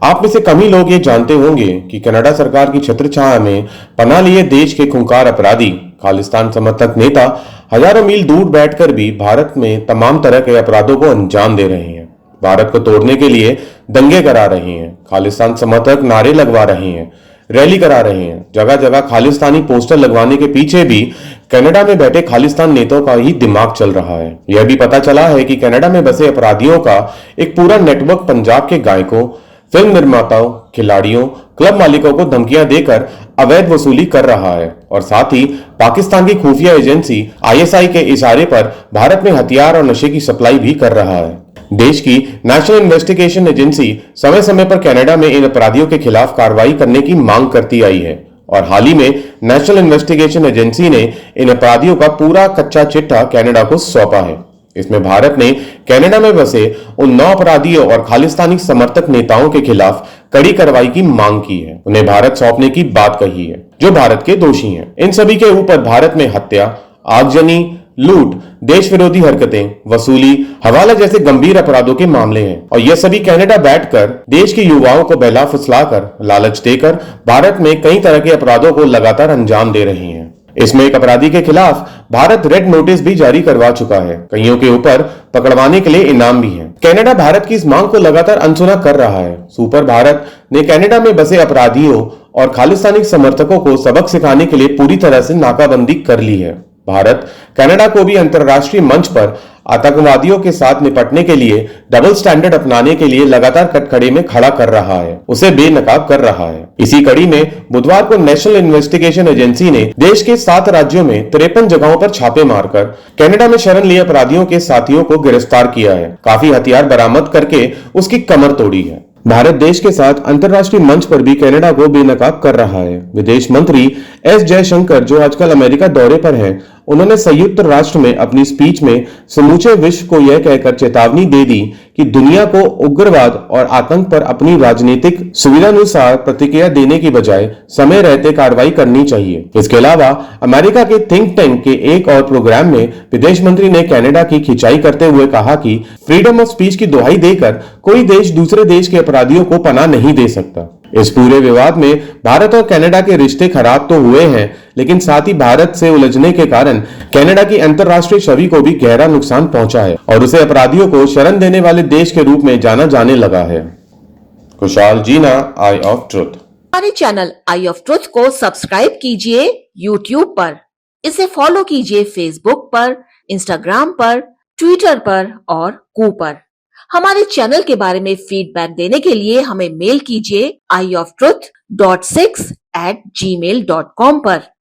आप में से कम ही लोग ये जानते होंगे कि कनाडा सरकार की छत्रछाया में पनाह लिए देश के खूंखार अपराधी खालिस्तान समर्थक नेता हजारों मील दूर बैठकर भी भारत में तमाम तरह के अपराधों को अंजाम दे रहे हैं। भारत को तोड़ने के लिए दंगे करा रहे हैं, खालिस्तान समर्थक नारे लगवा रहे हैं, रैली करा रहे हैं। जगह जगह खालिस्तानी पोस्टर लगवाने के पीछे भी कनाडा में बैठे खालिस्तान नेताओं का ही दिमाग चल रहा है। यह भी पता चला है कि कनाडा में बसे अपराधियों का एक पूरा नेटवर्क पंजाब के गायकों, फिल्म निर्माताओं, खिलाड़ियों, क्लब मालिकों को धमकियां देकर अवैध वसूली कर रहा है और साथ ही पाकिस्तान की खुफिया एजेंसी आईएसआई के इशारे पर भारत में हथियार और नशे की सप्लाई भी कर रहा है। देश की नेशनल इन्वेस्टिगेशन एजेंसी समय समय पर कनाडा में इन अपराधियों के खिलाफ कार्रवाई करने की मांग करती आई है और हाल ही में नेशनल इन्वेस्टिगेशन एजेंसी ने इन अपराधियों का पूरा कच्चा चिट्ठा कनाडा को सौंपा है। इसमें भारत ने कनाडा में बसे उन 9 अपराधियों और खालिस्तानी समर्थक नेताओं के खिलाफ कड़ी कार्रवाई की मांग की है, उन्हें भारत सौंपने की बात कही है जो भारत के दोषी हैं। इन सभी के ऊपर भारत में हत्या, आगजनी, लूट, देश विरोधी हरकतें, वसूली, हवाला जैसे गंभीर अपराधों के मामले हैं और यह सभी कनाडा बैठकर देश के युवाओं को बहला फुसलाकर, लालच देकर भारत में कई तरह के अपराधों को लगातार अंजाम दे रहे हैं। इसमें एक अपराधी के खिलाफ भारत रेड नोटिस भी जारी करवा चुका है। कईयों के ऊपर पकड़वाने के लिए इनाम भी है। कनाडा भारत की इस मांग को लगातार अनसुना कर रहा है। सुपर भारत ने कनाडा में बसे अपराधियों और खालिस्तानी समर्थकों को सबक सिखाने के लिए पूरी तरह से नाकाबंदी कर ली है। भारत कनाडा को भी अंतर्राष्ट्रीय मंच पर आतंकवादियों के साथ निपटने के लिए डबल स्टैंडर्ड अपनाने के लिए लगातार कटघरे में खड़ा कर रहा है, उसे बेनकाब कर रहा है। इसी कड़ी में बुधवार को नेशनल इन्वेस्टिगेशन एजेंसी ने देश के 7 राज्यों में 53 जगहों पर छापे मारकर कनाडा में शरण लिए अपराधियों के साथियों को गिरफ्तार किया है। काफी हथियार बरामद करके उसकी कमर तोड़ी है। भारत देश के साथ अंतर्राष्ट्रीय मंच पर भी कनाडा को बेनकाब कर रहा है। विदेश मंत्री एस जयशंकर, जो आजकल अमेरिका दौरे पर हैं, उन्होंने संयुक्त राष्ट्र में अपनी स्पीच में समूचे विश्व को यह कहकर चेतावनी दे दी कि दुनिया को उग्रवाद और आतंक पर अपनी राजनीतिक सुविधानुसार प्रतिक्रिया देने की बजाय समय रहते कार्रवाई करनी चाहिए। इसके अलावा अमेरिका के थिंक टैंक के एक और प्रोग्राम में विदेश मंत्री ने कनाडा की खिंचाई करते हुए कहा कि फ्रीडम ऑफ स्पीच की दुहाई देकर कोई देश दूसरे देश के अपराधियों को पनाह नहीं दे सकता। इस पूरे विवाद में भारत और कनाडा के रिश्ते खराब तो हुए हैं, लेकिन साथ ही भारत से उलझने के कारण कनाडा की अंतर्राष्ट्रीय छवि को भी गहरा नुकसान पहुंचा है और उसे अपराधियों को शरण देने वाले देश के रूप में जाना जाने लगा है। खुशहाल जीना, आई ऑफ ट्रुथ। हमारे चैनल आई ऑफ ट्रुथ को सब्सक्राइब कीजिए YouTube पर, इसे फॉलो कीजिए Facebook पर, Instagram पर, Twitter पर और कू पर। हमारे चैनल के बारे में फीडबैक देने के लिए हमें मेल कीजिए ioftruth.6@gmail.com पर।